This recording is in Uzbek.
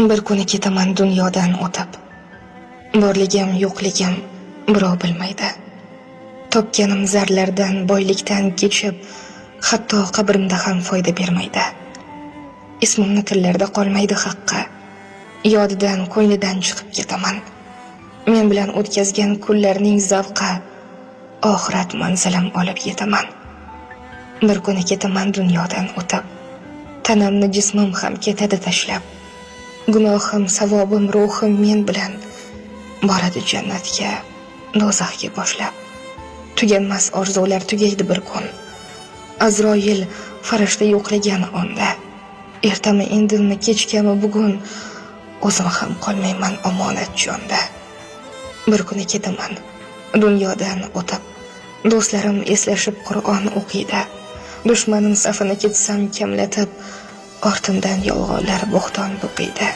Bir kuni ketaman dunyodan o'tib. Borligim, yo'qligim birov bilmaydi. Topganim zarlardan, boylikdan kechib, hatto qabrimda ham foyda bermaydi. Ismimni tillarda qolmaydi haqqi. Yodidan, ko'nglidan chiqib ketaman. Men bilan o'tkazgan kunlarning zavqi, oxirat manzilim olib yetaman. Bir kuni ketaman dunyodan o'tib. Tanamni jismim ham ketadi tashlab. Gunohim, savobim, ruhim men bilan boradi jannatga, do'zaxga boshlab. Tuganmas orzular tugaydi bir kun. Azroil farishta yo'qlagan onda. Ertami, indinmi, kechgami bugun o'zim ham qolmayman omonat jonda. Bir kuni ketaman dunyodan o'tib. Do'stlarim eslashib Qur'on o'qiydi. Dushmanim safini ketsam kamlatib, ortimdan yolg'onlar bo'xton to'qiydi.